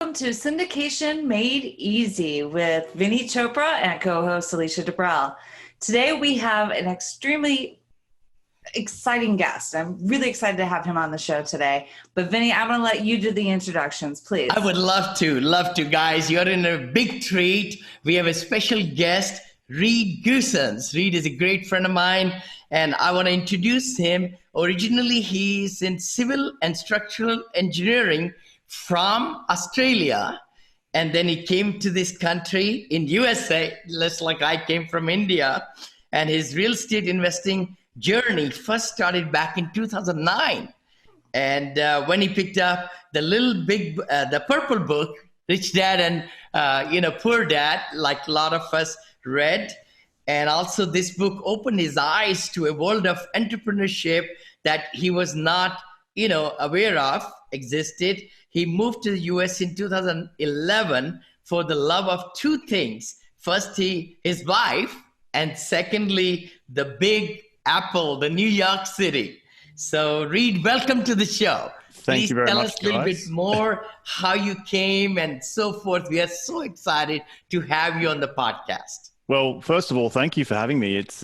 Welcome to Syndication Made Easy with Vinney Chopra and co-host Alicia Debrell. Today we have an extremely exciting guest. I'm really excited to have him on the show today. But Vinney, I'm going to let you do the introductions, please. I would love to, guys. You're in a big treat. We have a special guest, Reed Goossens. Reed is a great friend of mine, and I want to introduce him. Originally, he's in civil and structural engineering from Australia, and then he came to this country in USA, just like I came from India. And his real estate investing journey first started back in 2009. And when he picked up the purple book, Rich Dad and Poor Dad, like a lot of us read. And also this book opened his eyes to a world of entrepreneurship that he was not, aware of existed. He moved to the US in 2011 for the love of two things. First, his wife, and secondly, the Big Apple, the New York City. So Reed, welcome to the show. Thank you very much, Please tell us a little bit more how you came and so forth. We are so excited to have you on the podcast. Well, first of all, thank you for having me. It's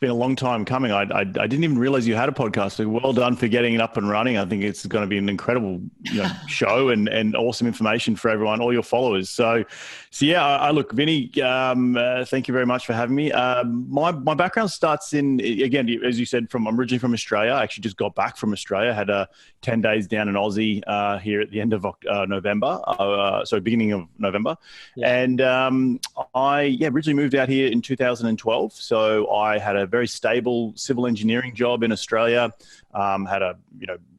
been a long time coming. I didn't even realize you had a podcast. So well done for getting it up and running. I think it's going to be an incredible show and awesome information for everyone, all your followers. So yeah, I look, Vinney, thank you very much for having me. My background starts in, again, as you said, I'm originally from Australia. I actually just got back from Australia. Had 10 days down in Aussie here at the end of November. Beginning of November. Yeah. And I originally moved out here in 2012. So I had a very stable civil engineering job in Australia.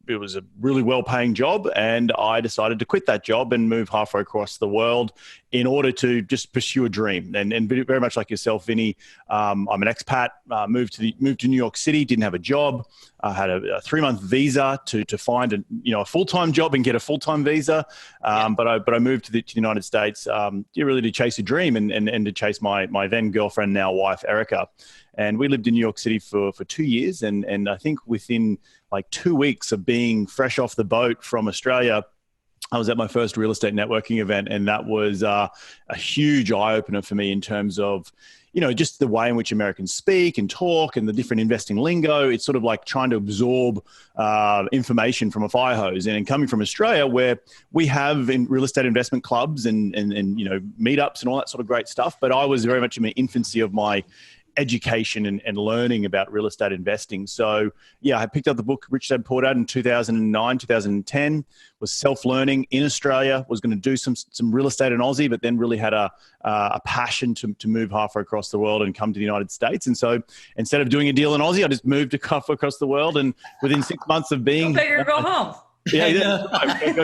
It was a really well-paying job, and I decided to quit that job and move halfway across the world in order to just pursue a dream. And very much like yourself, Vinney, I'm an expat. Moved to New York City. Didn't have a job. I had a 3-month visa to find a full-time job and get a full-time visa. But I moved to the United States really to chase a dream and to chase my then girlfriend, now wife, Erica. And we lived in New York City for 2 years. And I think within like 2 weeks of being fresh off the boat from Australia, I was at my first real estate networking event. And that was a huge eye-opener for me in terms of, just the way in which Americans speak and talk and the different investing lingo. It's sort of like trying to absorb information from a fire hose. And coming from Australia, where we have in real estate investment clubs and meetups and all that sort of great stuff. But I was very much in the infancy of my education and learning about real estate investing. So I picked up the book Rich Dad Poor Dad in 2009, 2010, was self-learning in Australia, was going to do some real estate in Aussie, but then really had a passion to move halfway across the world and come to the United States. And so instead of doing a deal in Aussie, I just moved halfway across the world. And within 6 months of being... Go big or go home.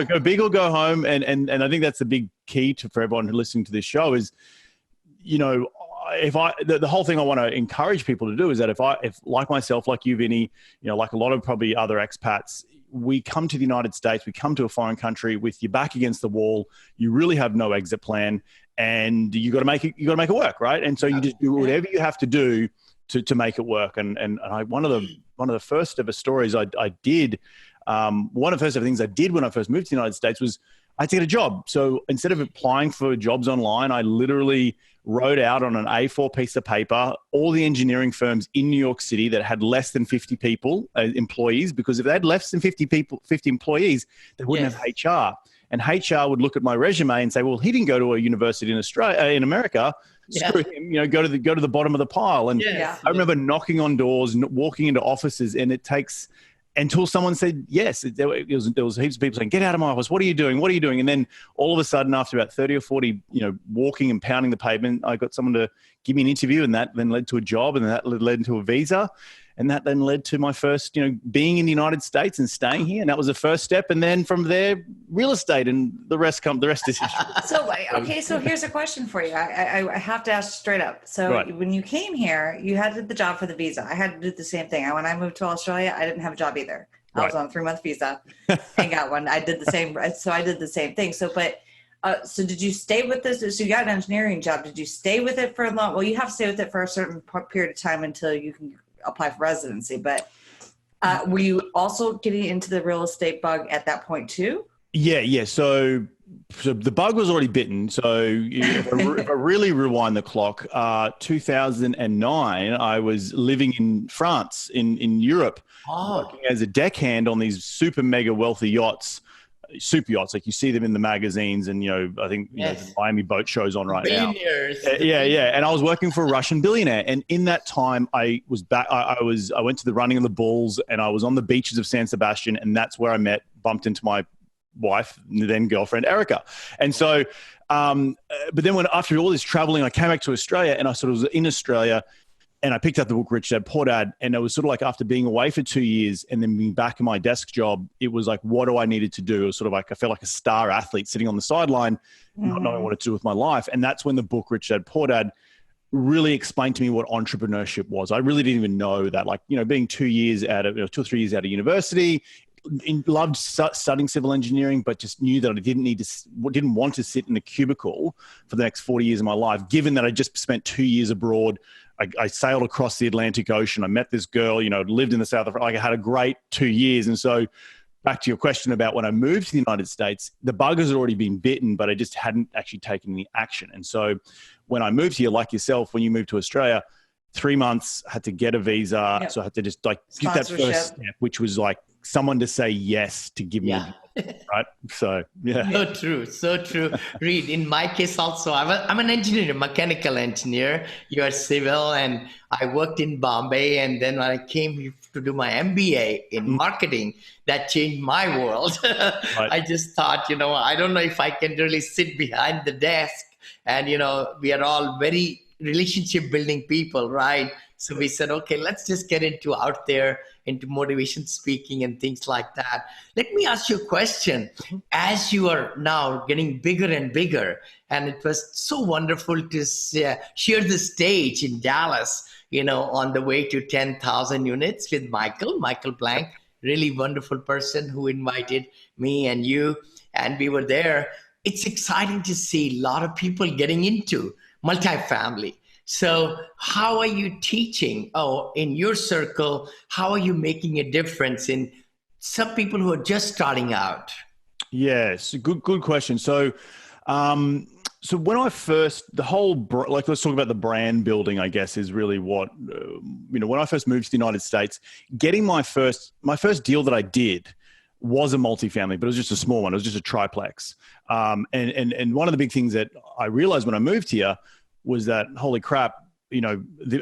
Go big or go home. And I think that's the big key for everyone who's listening to this show is, the whole thing I want to encourage people to do is that if like myself, like you, Vinney, like a lot of probably other expats, we come to the United States, we come to a foreign country with your back against the wall, you really have no exit plan, and you got to make it work, right? And so you just do whatever you have to do to make it work. And one of the first ever stories I did, one of the first ever things I did when I first moved to the United States was I had to get a job. So instead of applying for jobs online, I literally wrote out on an A4 piece of paper all the engineering firms in New York City that had less than 50 people, employees, because if they had less than 50 employees, they wouldn't have HR. And HR would look at my resume and say, well, he didn't go to a university in Australia, in America. Screw him, go to the bottom of the pile. And I remember knocking on doors, walking into offices, and it takes until someone said yes. There was heaps of people saying, get out of my office. What are you doing? What are you doing? And then all of a sudden, after about 30 or 40, walking and pounding the pavement, I got someone to give me an interview, and that then led to a job, and that led to a visa. And that then led to my first, being in the United States and staying here. And that was the first step. And then from there, real estate, and the rest is history. So here's a question for you. I have to ask straight up. So when you came here, you had to do the job for the visa. I had to do the same thing. When I moved to Australia, I didn't have a job either. I was on a 3-month visa and got one. I did the same. So I did the same thing. So did you stay with this? So you got an engineering job. Did you stay with it for a long? Well, you have to stay with it for a certain period of time until you can apply for residency. But Were you also getting into the real estate bug at that point too? Yeah. So the bug was already bitten. So if I really rewind the clock, 2009, I was living in France, in Europe, working as a deckhand on these super mega wealthy yachts, super yachts, like you see them in the magazines, and I think the Miami boat show's on right now. Yeah. And I was working for a Russian billionaire, and in that time, I was back. I went to the running of the bulls, and I was on the beaches of San Sebastian, and that's where I bumped into my wife, then girlfriend, Erica. And so, but then after all this traveling, I came back to Australia, and I sort of was in Australia, and I picked up the book Rich Dad Poor Dad, and it was sort of like after being away for 2 years and then being back in my desk job, it was like, what do I needed to do? It was sort of like I felt like a star athlete sitting on the sideline, not knowing what to do with my life. And that's when the book Rich Dad Poor Dad really explained to me what entrepreneurship was. I really didn't even know that, being 2 years out of 2 or 3 years out of university, loved studying civil engineering, but just knew that I didn't want to sit in a cubicle for the next 40 years of my life, given that I just spent 2 years abroad. I sailed across the Atlantic Ocean. I met this girl, lived in the south of France. I had a great 2 years. And so back to your question about when I moved to the United States, the bug has already been bitten, but I just hadn't actually taken any action. And so when I moved here, like yourself, when you moved to Australia, 3 months, had to get a visa. Yep. So I had to just get that first step, which was like someone to say yes to give me a job, right? So, yeah. So true. Reed, in my case also, I'm an engineer, a mechanical engineer. You are civil, and I worked in Bombay. And then when I came here to do my MBA in marketing, that changed my world. Right. I just thought, I don't know if I can really sit behind the desk. And, we are all very relationship building people, right? So we said, okay, let's just get out there into motivation speaking and things like that. Let me ask you a question. As you are now getting bigger and bigger, and it was so wonderful to share the stage in Dallas, on the way to 10,000 units with Michael Blank, really wonderful person who invited me and you, and we were there. It's exciting to see a lot of people getting into multifamily. So how are you teaching? In your circle, how are you making a difference in some people who are just starting out? Yes, good question. So, when I first, let's talk about the brand building, I guess, is really what, when I first moved to the United States, getting my first deal that I did was a multifamily, but it was just a small one. It was just a triplex. And one of the big things that I realized when I moved here was that, holy crap,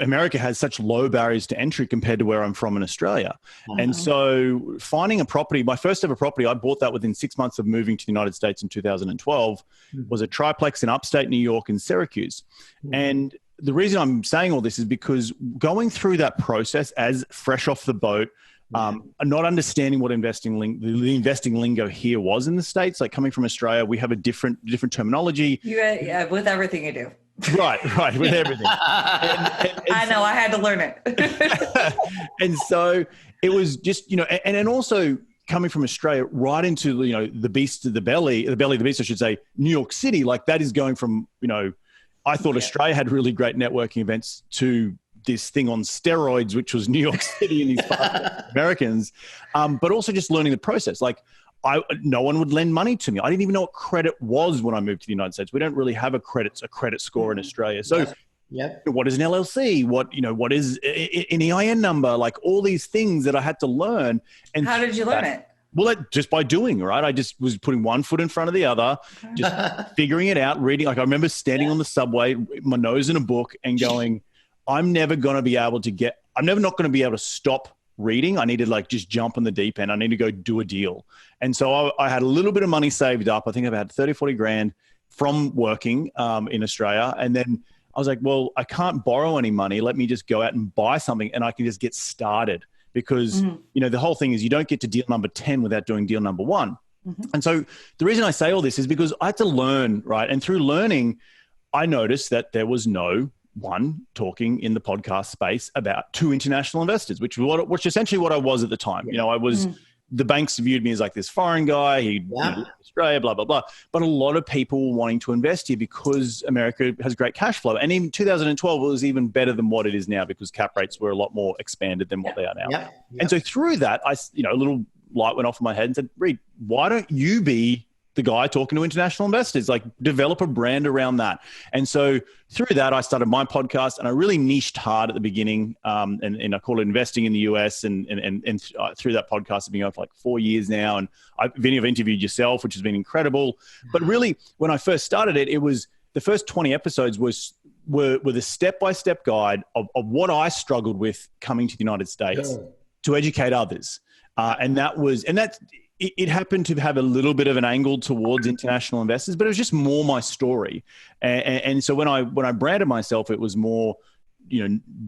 America has such low barriers to entry compared to where I'm from in Australia. Mm-hmm. And so finding a property, my first ever property, I bought that within 6 months of moving to the United States in 2012, was a triplex in upstate New York in Syracuse. Mm-hmm. And the reason I'm saying all this is because going through that process as fresh off the boat, not understanding what the investing lingo here was in the States, like coming from Australia, we have a different terminology. Yeah, with everything you do. Right, with everything. I know, I had to learn it. And so it was just, and also coming from Australia right into, the beast of the belly of the beast, I should say, New York City, like that is going from, I thought Australia had really great networking events to this thing on steroids, which was New York City and these Americans, but also just learning the process. Like no one would lend money to me. I didn't even know what credit was when I moved to the United States. We don't really have a credit score in Australia. So what is an LLC? What is an EIN number? Like all these things that I had to learn. And how did you learn it? Well, just by doing, right? I just was putting one foot in front of the other, just figuring it out, reading. Like I remember standing on the subway, my nose in a book and going, I'm never not going to be able to stop reading. I need to just jump on the deep end. I need to go do a deal. And so I had a little bit of money saved up. I think I've had 30, 40 grand from working in Australia. And then I was like, well, I can't borrow any money. Let me just go out and buy something and I can just get started because, the whole thing is you don't get to deal number 10 without doing deal number 1. Mm-hmm. And so the reason I say all this is because I had to learn, right? And through learning, I noticed that there was no one talking in the podcast space about 2 international investors, which essentially what I was at the time. I was the banks viewed me as like this foreign guy. He Australia, blah, blah, blah. But a lot of people wanting to invest here because America has great cash flow. And in 2012, it was even better than what it is now because cap rates were a lot more expanded than what they are now. And so through that, a little light went off in my head and said, Reed, why don't you be the guy talking to international investors, like develop a brand around that. And so through that, I started my podcast and I really niched hard at the beginning. And I call it Investing in the US. And through that podcast, I've been going for like 4 years now. And Vinney, I've interviewed yourself, which has been incredible. But really, when I first started it, it was the first 20 episodes were the step-by-step guide of what I struggled with coming to the United States to educate others. It happened to have a little bit of an angle towards international investors, but it was just more my story. And so when I branded myself, it was more,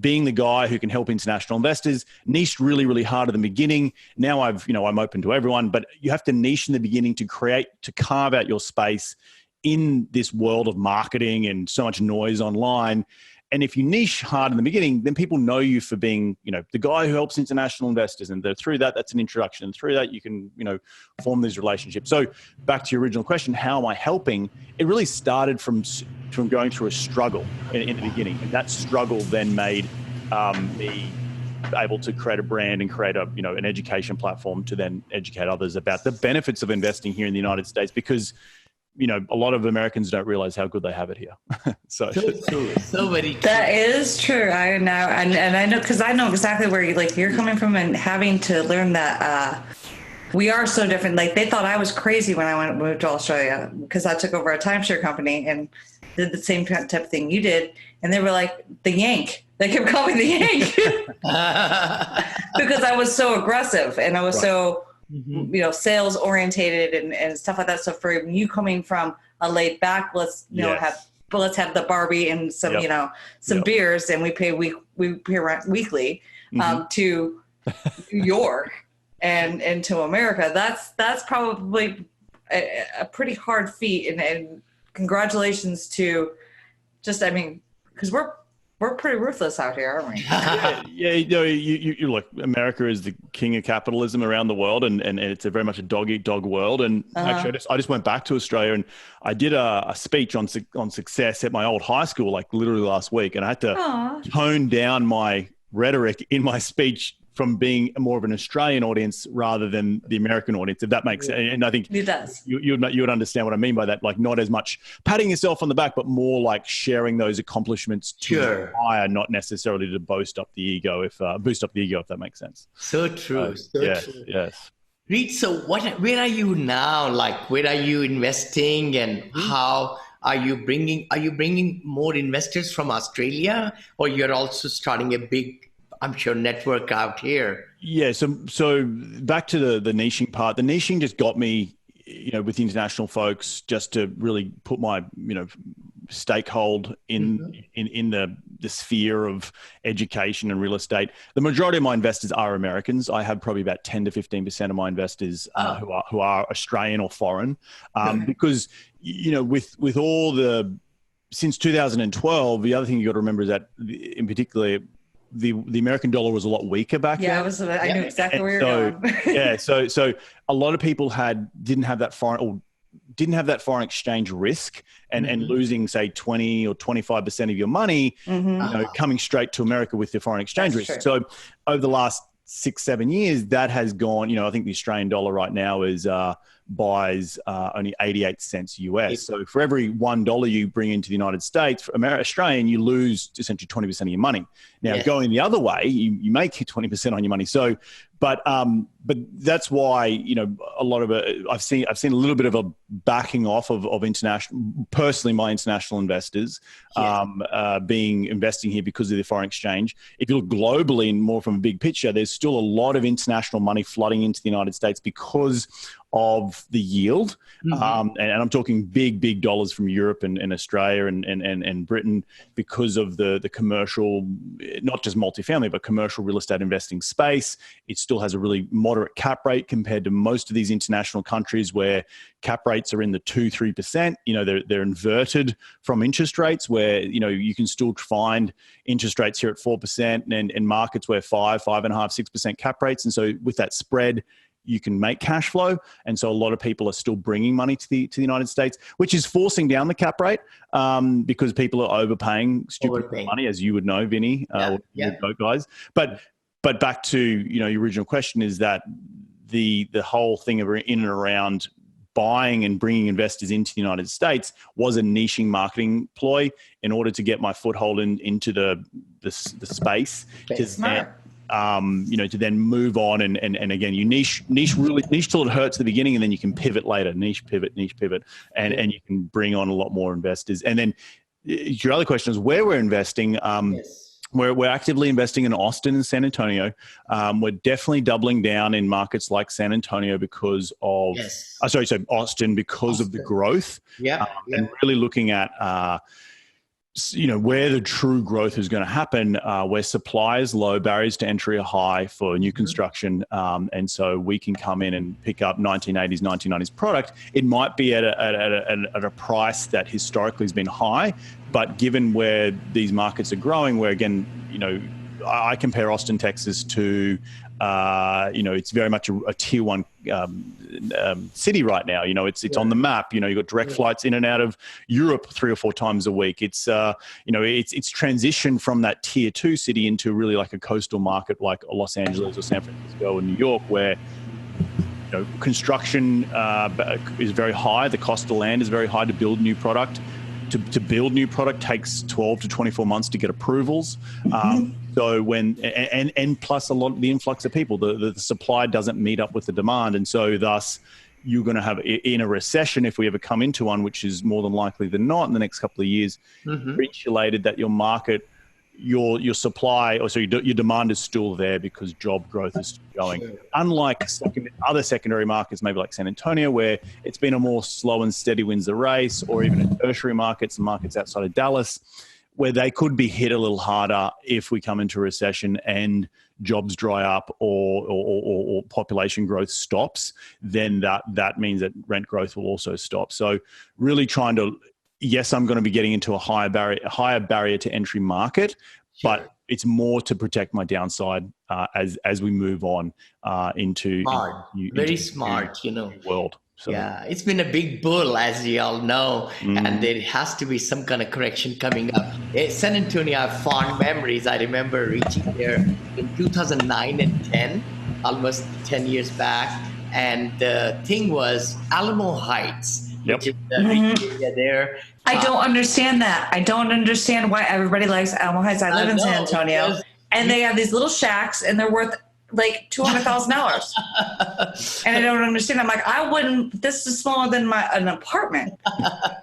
being the guy who can help international investors. Niched really, really hard at the beginning. Now I'm open to everyone, but you have to niche in the beginning to carve out your space in this world of marketing and so much noise online. And if you niche hard in the beginning, then people know you for being, the guy who helps international investors. And through that, that's an introduction. And through that, you can, form these relationships. So back to your original question, how am I helping? It really started from going through a struggle in the beginning. And that struggle then made me able to create a brand and create an education platform to then educate others about the benefits of investing here in the United States, because a lot of Americans don't realize how good they have it here. So true. So very true. That is true. I know. And I know, because I know exactly where you're coming from and having to learn that we are so different. Like, they thought I was crazy when I moved to Australia because I took over a timeshare company and did the same type of thing you did. And they were like, the Yank. They kept calling me the Yank because I was so aggressive and I was so... sales orientated and stuff like that. So for you coming from a laid back, let's have the Barbie and some some beers, and we pay rent weekly to New York and to America. That's probably a pretty hard feat, and congratulations to because we're pretty ruthless out here, aren't we? You look, America is the king of capitalism around the world, and it's very much a dog-eat-dog world. And actually, I just went back to Australia, and I did a speech on success at my old high school, like literally last week, and I had to tone down my rhetoric in my speech from being more of an Australian audience rather than the American audience, if that makes sense. And I think it does. You would understand what I mean by that, like not as much patting yourself on the back, but more like sharing those accomplishments to inspire, not necessarily to boost up the ego, if that makes sense. So true. Yes. Reed, so where are you now? Like, where are you investing, and how are you bringing more investors from Australia, or you're also starting a big, I'm sure, network out here? Yeah. So back to the niching part. The niching just got me, with international folks, just to really put my, stakehold in the sphere of education and real estate. The majority of my investors are Americans. I have probably about 10 to 15% of my investors who are Australian or foreign, because, with all since 2012, the other thing you got to remember is that in particular, the American dollar was a lot weaker back then. I knew exactly where you're going. So a lot of people didn't have that foreign exchange risk and losing, say, 20 or 25% of your money, coming straight to America with the foreign exchange risk. True. So over the last 6-7 years, that has gone, I think the Australian dollar right now buys only 88 cents US. So for every $1 you bring into the United States, for Australian, you lose essentially 20% of your money. Now, going the other way, you make 20% on your money. So, but that's why, a lot of it, I've seen a little bit of a backing off of international, personally, my international investors investing here because of the foreign exchange. If you look globally and more from a big picture, there's still a lot of international money flooding into the United States because of the yield. And I'm talking big dollars from Europe and Australia and Britain, because of the commercial, not just multifamily, but commercial real estate investing space. It still has a really moderate cap rate compared to most of these international countries where cap rates are in the 2-3%. They're inverted from interest rates, where, you can still find interest rates here at 4% and markets where 5.5%, 6% cap rates. And so with that spread, you can make cash flow. And so a lot of people are still bringing money to the United States, which is forcing down the cap rate because people are overpaying stupid money, as you would know, Vinney, guys. But back to, your original question is that the whole thing in and around buying and bringing investors into the United States was a niching marketing ploy in order to get my foothold into the space. To then move on and again, you niche till it hurts at the beginning, and then you can pivot later, niche pivot, and you can bring on a lot more investors. And then your other question is where we're investing. Yes. We're actively investing in Austin and San Antonio. We're definitely doubling down in markets like San Antonio because of, Austin because of the growth. And really looking at, where the true growth is going to happen, where supply is low, barriers to entry are high for new construction. And so we can come in and pick up 1980s, 1990s product. It might be at a price that historically has been high, but given where these markets are growing, where again, I compare Austin, Texas to, it's very much a tier one city right now. It's on the map. You've got direct flights in and out of Europe 3 or 4 times a week. It's it's transitioned from that tier 2 city into really like a coastal market like Los Angeles or San Francisco and New York, where construction is very high. The cost of land is very high to build new product. To build new product takes 12 to 24 months to get approvals. So and plus a lot of the influx of people, the supply doesn't meet up with the demand. And so thus you're going to have in a recession, if we ever come into one, which is more than likely than not in the next couple of years, you're insulated that your market, your supply, or so your demand is still there because job growth is still going. Sure. Unlike other secondary markets, maybe like San Antonio, where it's been a more slow and steady wins the race, or even in tertiary markets and markets outside of Dallas, where they could be hit a little harder if we come into a recession and jobs dry up or population growth stops, then that means that rent growth will also stop. So really trying to, yes, I'm going to be getting into a higher barrier to entry market, but it's more to protect my downside as we move on into very smart world. So. Yeah, it's been a big bull, as you all know, and there has to be some kind of correction coming up. San Antonio, I have fond memories. I remember reaching there in 2009 and 10, almost 10 years back, and the thing was Alamo Heights. Which is the area there. I don't understand that. I don't understand why everybody likes Alamo Heights. I live in San Antonio, and they have these little shacks, and they're worth like $200,000. And I don't understand. I'm like, I wouldn't. This is smaller than an apartment,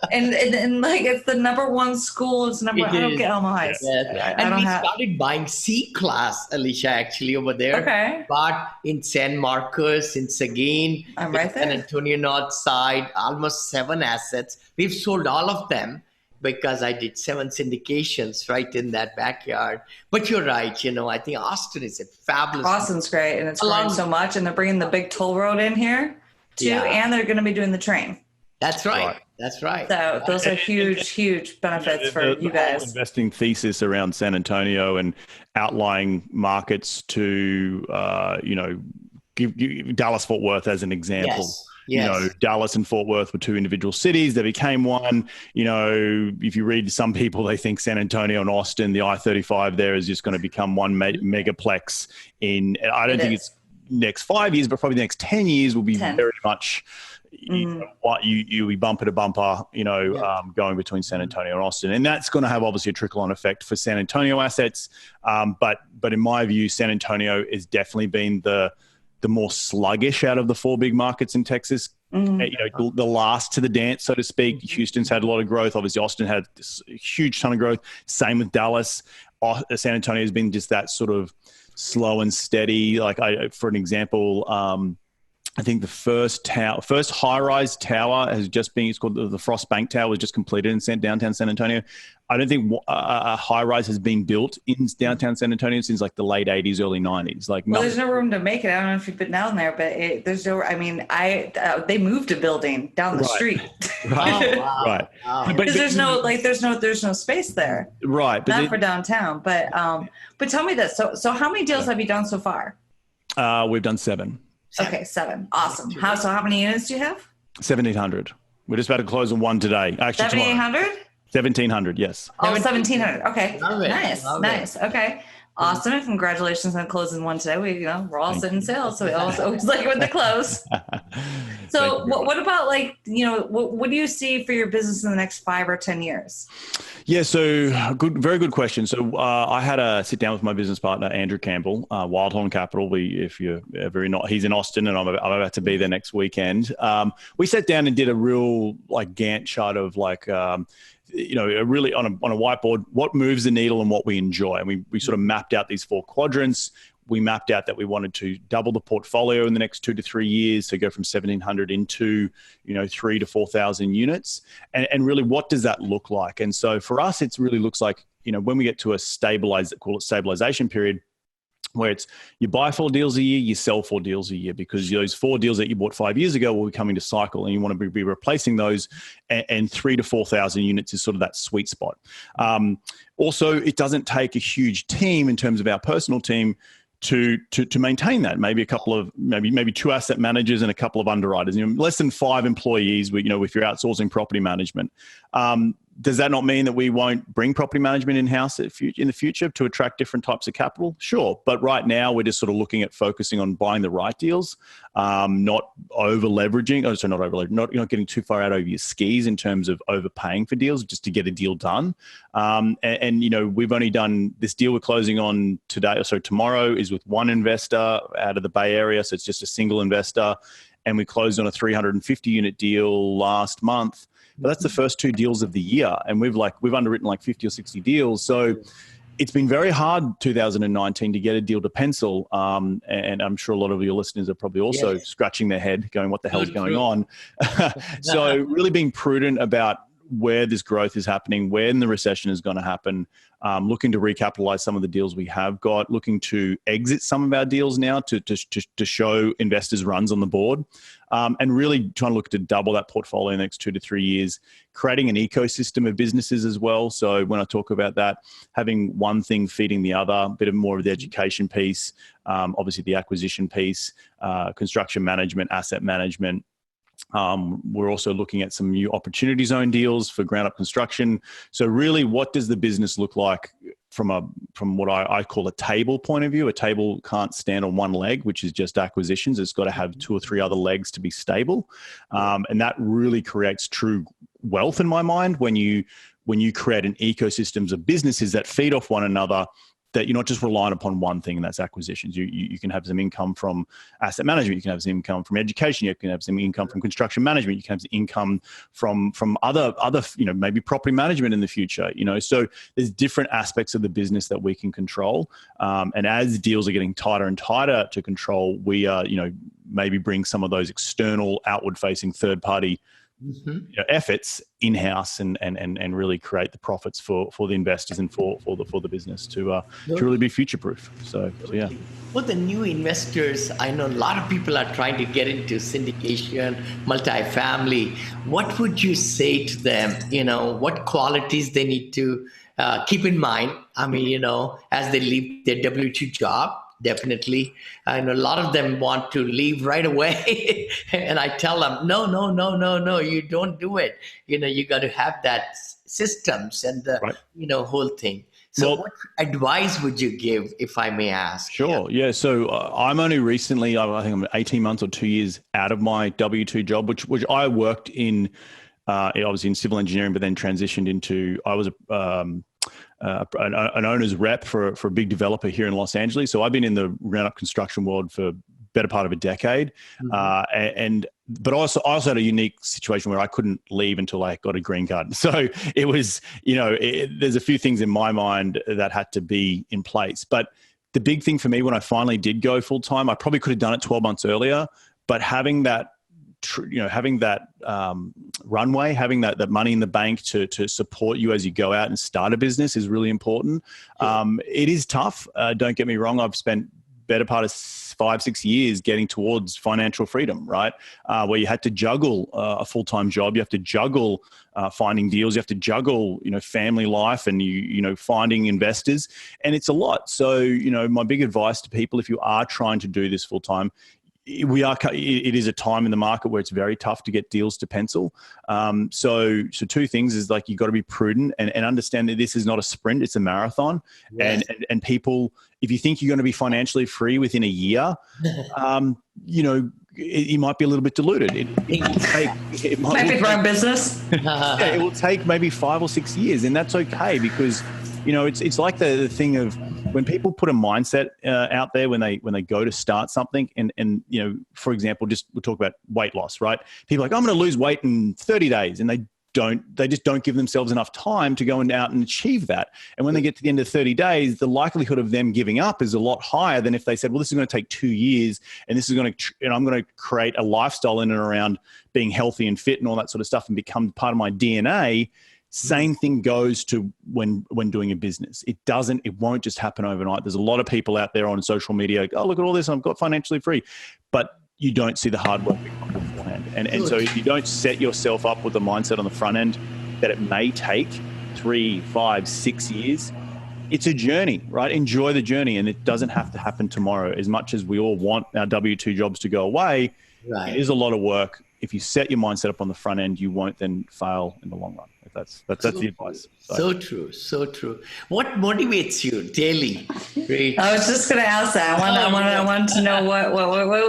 and like it's the number one school. It's number. I don't get Alamo Heights. Yes. And we started buying C-class, Alicia, actually over there. Okay. But in San Marcos, in Seguin, I'm right there. San Antonio North Side, almost 7 assets. We've sold all of them, because I did 7 syndications right in that backyard. But you're right, I think Austin is a fabulous. Austin's great, and it's growing so much, and they're bringing the big toll road in here too, and they're going to be doing the train. That's right. That's right. So those are huge benefits for you guys. Investing thesis around San Antonio and outlying markets to, give Dallas-Fort Worth as an example. Yes. Dallas and Fort Worth were 2 individual cities. They became one. If you read some people, they think San Antonio and Austin, the I-35 there is just going to become one megaplex I don't think it's next 5 years, but probably the next 10 years will be very much what you be bumper to bumper, going between San Antonio and Austin. And that's going to have obviously a trickle-on effect for San Antonio assets. But in my view, San Antonio has definitely been the more sluggish out of the 4 big markets in Texas, the last to the dance, so to speak. Houston's had a lot of growth. Obviously, Austin had a huge ton of growth. Same with Dallas. San Antonio has been just that sort of slow and steady. For an example, I think the first high-rise tower has just been, it's called the Frost Bank Tower, was just completed in downtown San Antonio. I don't think a high-rise has been built in downtown San Antonio since like the late 80s, early 90s. There's no room to make it. I don't know if you've been down there, but there's no, they moved a building down the street. Right. Right. Because there's no space there. Right. Not for downtown. But tell me this. So how many deals have you done so far? We've done 7. Okay, 7. Awesome. How many units do you have? 1,700. We're just about to close on one today. Actually, 7,800? 1,700, yes. Oh, 1,700. Okay. Love it. Nice. Love nice. it. Okay. Awesome. And congratulations on closing one today. We're all sitting sales. So we always like with the close. So what about what do you see for your business in the next 5 or 10 years? Yeah, so very good question. So I had a sit down with my business partner, Andrew Campbell, Wildhorn Capital. If you're ever not, he's in Austin, and I'm about to be there next weekend. We sat down and did a real Gantt chart of really on a whiteboard, what moves the needle and what we enjoy. And we sort of mapped out these 4 quadrants. We mapped out that we wanted to double the portfolio in the next 2 to 3 years, so go from 1,700 into 3,000 to 4,000 units. And really, what does that look like? And so for us, it really looks like when we get to a stabilization period, where it's you buy 4 deals a year, you sell 4 deals a year, because those 4 deals that you bought 5 years ago will be coming to cycle, and you want to be replacing those, and 3,000 to 4,000 units is sort of that sweet spot. Also, it doesn't take a huge team in terms of our personal team to maintain that. Maybe a couple of maybe 2 asset managers and a couple of underwriters. Less than 5 employees. If you're outsourcing property management. Does that not mean that we won't bring property management in-house in the future to attract different types of capital? Sure. But right now, we're just sort of looking at focusing on buying the right deals, not over-leveraging. Oh, sorry, not over-leveraging. Not getting too far out over your skis in terms of overpaying for deals just to get a deal done. We've only done this deal we're closing on today. So tomorrow is with one investor out of the Bay Area. So it's just a single investor. And we closed on a 350-unit deal last month. But that's the first 2 deals of the year, and we've underwritten 50 or 60 deals. So it's been very hard 2019 to get a deal to pencil, and I'm sure a lot of your listeners are probably also scratching their head, going, "What the hell is going on?" So really being prudent about where this growth is happening, when the recession is going to happen, looking to recapitalize some of the deals we have got, looking to exit some of our deals now to show investors runs on the board, and really trying to look to double that portfolio in the next 2 to 3 years, creating an ecosystem of businesses as well. So when I talk about that, having one thing feeding the other, a bit of more of the education piece, obviously the acquisition piece, construction management, asset management. We're also looking at some new opportunity zone deals for ground up construction. So really, what does the business look like from what I call a table point of view? A table can't stand on one leg, which is just acquisitions. It's got to have 2 or 3 other legs to be stable. And that really creates true wealth in my mind when you create an ecosystem of businesses that feed off one another, that you're not just relying upon one thing, and that's acquisitions. You can have some income from asset management. You can have some income from education. You can have some income from construction management. You can have some income from other maybe property management in the future. So there's different aspects of the business that we can control. And as deals are getting tighter and tighter to control, we are maybe bring some of those external, outward-facing, third-party efforts in-house and really create the profits for the investors and for the business to really be future-proof. So yeah. For the new investors, I know a lot of people are trying to get into syndication, multifamily. What would you say to them? What qualities they need to keep in mind? I mean, as they leave their W-2 job. Definitely. I know a lot of them want to leave right away. And I tell them, no, you don't do it. You got to have that systems and the whole thing. So what advice would you give, if I may ask? Sure. Yeah. So I'm only recently, I think I'm 18 months or 2 years out of my W-2 job, which I worked in, obviously in civil engineering, but then transitioned into, I was an owner's rep for a big developer here in Los Angeles. So I've been in the ground up construction world for better part of a decade. But also had a unique situation where I couldn't leave until I got a green card. So it was, there's a few things in my mind that had to be in place. But the big thing for me when I finally did go full time, I probably could have done it 12 months earlier, but having that runway, having that money in the bank to support you as you go out and start a business is really important. It is tough. Don't get me wrong. I've spent better part of 5-6 years getting towards financial freedom, right? Where you had to juggle a full-time job. You have to juggle finding deals. You have to juggle, family life and finding investors. And it's a lot. So, my big advice to people, if you are trying to do this full-time, it is a time in the market where it's very tough to get deals to pencil. So two things is like, you got to be prudent and understand that this is not a sprint, it's a marathon. Yes. And people, if you think you're going to be financially free within a year, you might be a little bit deluded. It might be wrong business. It will take maybe 5 or 6 years, and that's okay, because it's like the thing of when people put a mindset out there when they go to start something, and for example, we'll talk about weight loss, right? People are like, I'm going to lose weight in 30 days, and they just don't give themselves enough time to go out and achieve that. And when they get to the end of 30 days, the likelihood of them giving up is a lot higher than if they said, well, this is going to take 2 years, and I'm going to create a lifestyle in and around being healthy and fit and all that sort of stuff and become part of my DNA. Same thing goes to when doing a business. It won't just happen overnight. There's a lot of people out there on social media, like, oh, look at all this, I've got financially free. But you don't see the hard work beforehand. And so if you don't set yourself up with the mindset on the front end that it may take 3, 5, 6 years, it's a journey, right? Enjoy the journey, and it doesn't have to happen tomorrow. As much as we all want our W-2 jobs to go away, It is a lot of work. If you set your mindset up on the front end, you won't then fail in the long run. That's the advice. So true. What motivates you daily? Great. I was just going to ask that. I want to know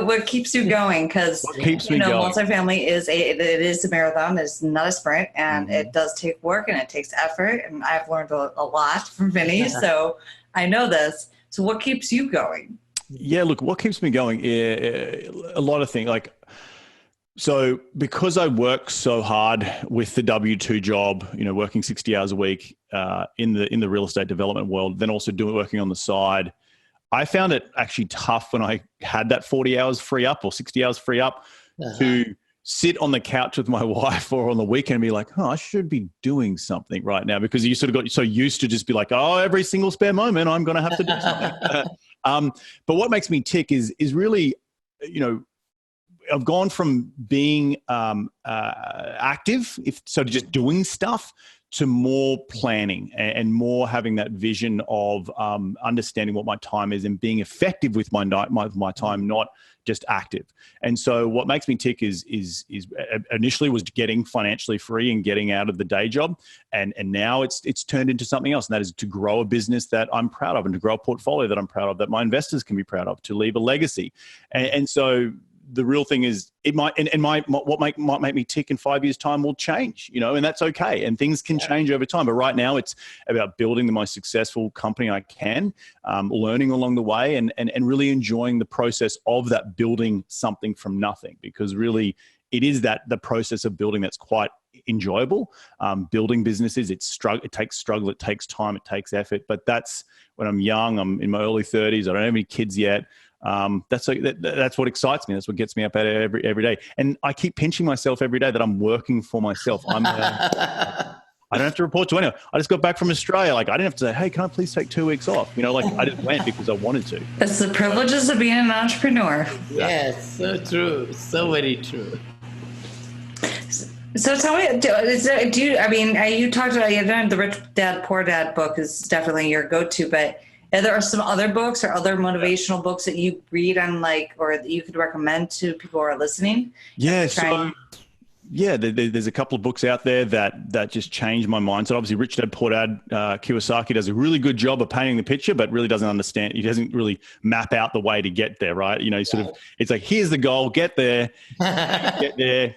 what keeps you going, because multifamily is a marathon. It's not a sprint, and it does take work and it takes effort. And I've learned a lot from Vinney, so I know this. So what keeps you going? Yeah, look, what keeps me going? A lot of things. So because I work so hard with the W-2 job, working 60 hours a week in the real estate development world, then also working on the side, I found it actually tough when I had that 40 hours free up or 60 hours free up to sit on the couch with my wife or on the weekend and be like, oh, I should be doing something right now, because you sort of got so used to just be like, oh, every single spare moment I'm going to have to do something. But what makes me tick is really, I've gone from being active, to just doing stuff, to more planning and more having that vision of understanding what my time is and being effective with my time, not just active. And so what makes me tick is initially was getting financially free and getting out of the day job. And now it's turned into something else. And that is to grow a business that I'm proud of, and to grow a portfolio that I'm proud of, that my investors can be proud of, to leave a legacy. And so the real thing is, it might, what might make me tick in 5 years' time will change, and that's okay. And things can change over time. But right now it's about building the most successful company I can, learning along the way, and really enjoying the process of that, building something from nothing, because really it is the process of building that's quite enjoyable. Building businesses, it takes struggle, it takes time, it takes effort. But that's when I'm young, I'm in my early 30s, I don't have any kids yet. That's what excites me. That's what gets me up every day. And I keep pinching myself every day that I'm working for myself. I don't have to report to anyone. I just got back from Australia. I didn't have to say, hey, can I please take 2 weeks off? I just went because I wanted to. It's the privileges of being an entrepreneur. Yes, so true. So very true. So tell me, you talked about, the Rich Dad, Poor Dad book is definitely your go-to, but are there some other books or other motional books that you read or that you could recommend to people who are listening? Yeah. There's a couple of books out there that just changed my mind. So obviously Rich Dad, Poor Dad, Kiyosaki does a really good job of painting the picture, but really doesn't understand. He doesn't really map out the way to get there, right? It's like, here's the goal, get there, get there.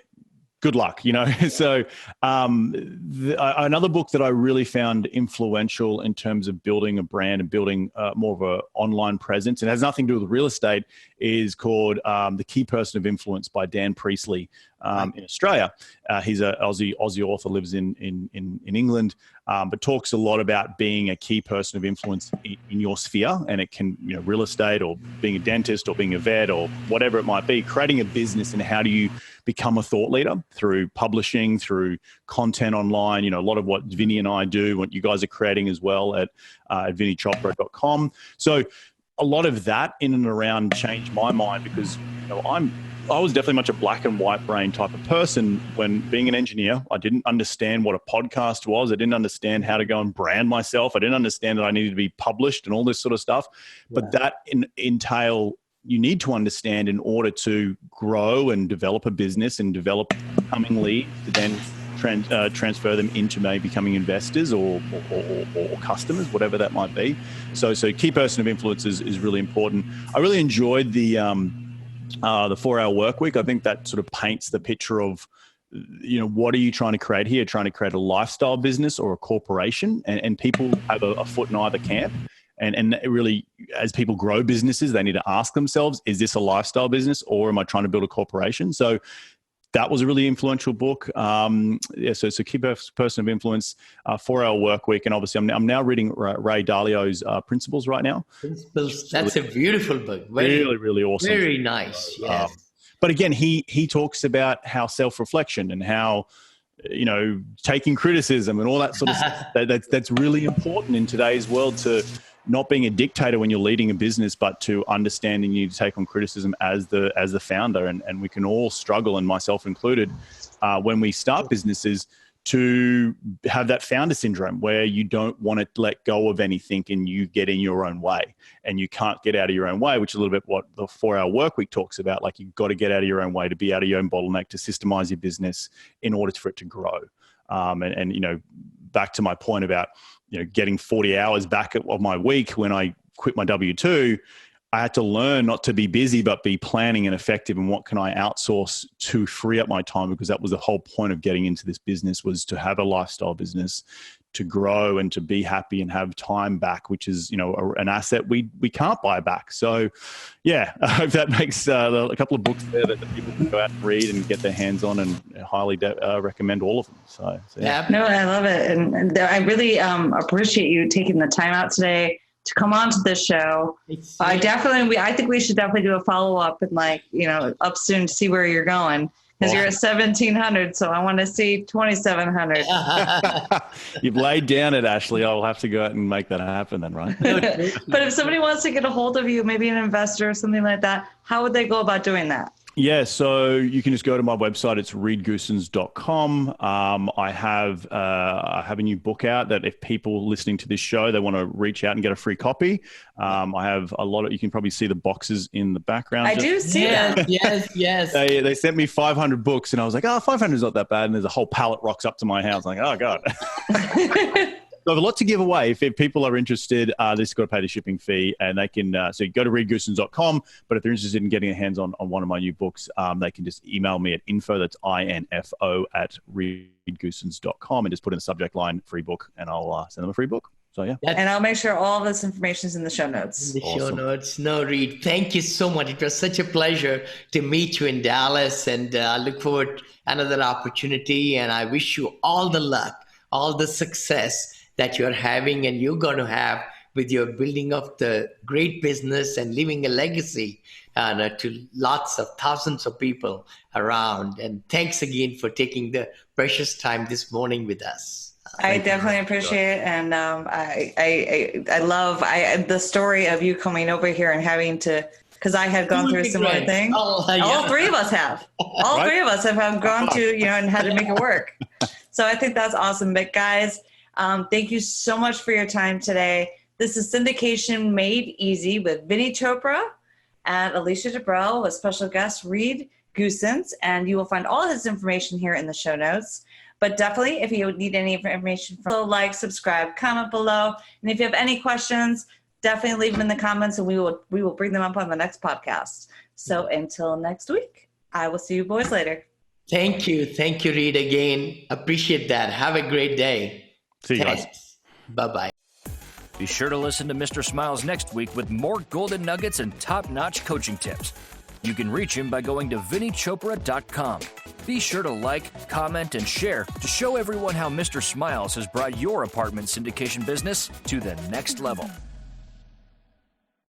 Good luck, So another book that I really found influential in terms of building a brand and building more of an online presence, and it has nothing to do with real estate, is called The Key Person of Influence by Dan Priestley in Australia. He's an Aussie author, lives in England, but talks a lot about being a key person of influence in your sphere. And it can, real estate, or being a dentist, or being a vet, or whatever it might be, creating a business. And how do you become a thought leader through publishing, through content online, a lot of what Vinney and I do, what you guys are creating as well at VinneyChopra.com. So a lot of that in and around changed my mind, because I was definitely much a black and white brain type of person. When being an engineer, I didn't understand what a podcast was. I didn't understand how to go and brand myself. I didn't understand that I needed to be published and all this sort of stuff. But that entail you need to understand in order to grow and develop a business and develop incoming leads to then transfer them into maybe becoming investors or customers, whatever that might be. So key person of influence is really important. I really enjoyed the 4-hour work week. I think that sort of paints the picture of, what are you trying to create here? Trying to create a lifestyle business or a corporation, and people have a foot in either camp. And it really, as people grow businesses, they need to ask themselves, is this a lifestyle business or am I trying to build a corporation? So that was a really influential book. So key person of influence, 4-hour work week. And obviously I'm now reading Ray Dalio's Principles right now. Principles. That's a beautiful book. Really awesome. Very nice. Yes. But again, he talks about how self-reflection and how, taking criticism and all that sort of stuff, that's really important in today's world, to not being a dictator when you're leading a business, but to understanding you to take on criticism as the founder. And we can all struggle, and myself included, when we start businesses, to have that founder syndrome where you don't want to let go of anything and you get in your own way, and you can't get out of your own way, which is a little bit what the 4-hour work week talks about. Like, you've got to get out of your own way to be out of your own bottleneck, to systemize your business in order for it to grow. And back to my point about, getting 40 hours back of my week when I quit my W-2, I had to learn not to be busy, but be planning and effective. And what can I outsource to free up my time? Because that was the whole point of getting into this business, was to have a lifestyle business, to grow and to be happy and have time back, which is, an asset we can't buy back. So yeah, I hope that makes a couple of books there that the people can go out and read and get their hands on, and highly recommend all of them. So yeah. No, I love it. And I really appreciate you taking the time out today to come on to this show. I think we should definitely do a follow-up and up soon to see where you're going. Because you're at 1,700, so I want to see 2,700. You've laid down it, Ashley. I'll have to go out and make that happen then, right? But if somebody wants to get a hold of you, maybe an investor or something like that, how would they go about doing that? Yeah, so you can just go to my website. It's reedgoossens.com. I have a new book out that if people listening to this show, they want to reach out and get a free copy. I have a lot of, you can probably see the boxes in the background. I do see that. Yes. They sent me 500 books, and I was like, 500 is not that bad. And there's a whole pallet rocks up to my house. I'm like, oh God. So I have a lot to give away. If people are interested, they've got to pay the shipping fee, and they can, so you go to reedgoossens.com, but if they're interested in getting a hands on one of my new books, they can just email me at info, that's INFO at reedgoossens.com, and just put in the subject line, free book, and I'll send them a free book. So yeah. And I'll make sure all this information is in the show notes. Show notes. No, Reed, thank you so much. It was such a pleasure to meet you in Dallas, and I look forward to another opportunity, and I wish you all the luck, all the success that you're having and you're going to have with your building of the great business and leaving a legacy to lots of thousands of people around. And thanks again for taking the precious time this morning with us. I definitely appreciate it. And I love the story of you coming over here and having to, because I had gone through a similar thing. All three of us have. All three of us have gone to, and had to make it work. So I think that's awesome. But guys, thank you so much for your time today. This is Syndication Made Easy with Vinney Chopra and Alicia Debrell with special guest Reed Goossens. And you will find all his information here in the show notes. But definitely, if you need any information, like, subscribe, comment below. And if you have any questions, definitely leave them in the comments, and we will bring them up on the next podcast. So until next week, I will see you boys later. Thank you, Reed, again. Appreciate that. Have a great day. See you guys. Bye-bye. Be sure to listen to Mr. Smiles next week with more golden nuggets and top-notch coaching tips. You can reach him by going to VinneyChopra.com. Be sure to like, comment, and share to show everyone how Mr. Smiles has brought your apartment syndication business to the next level.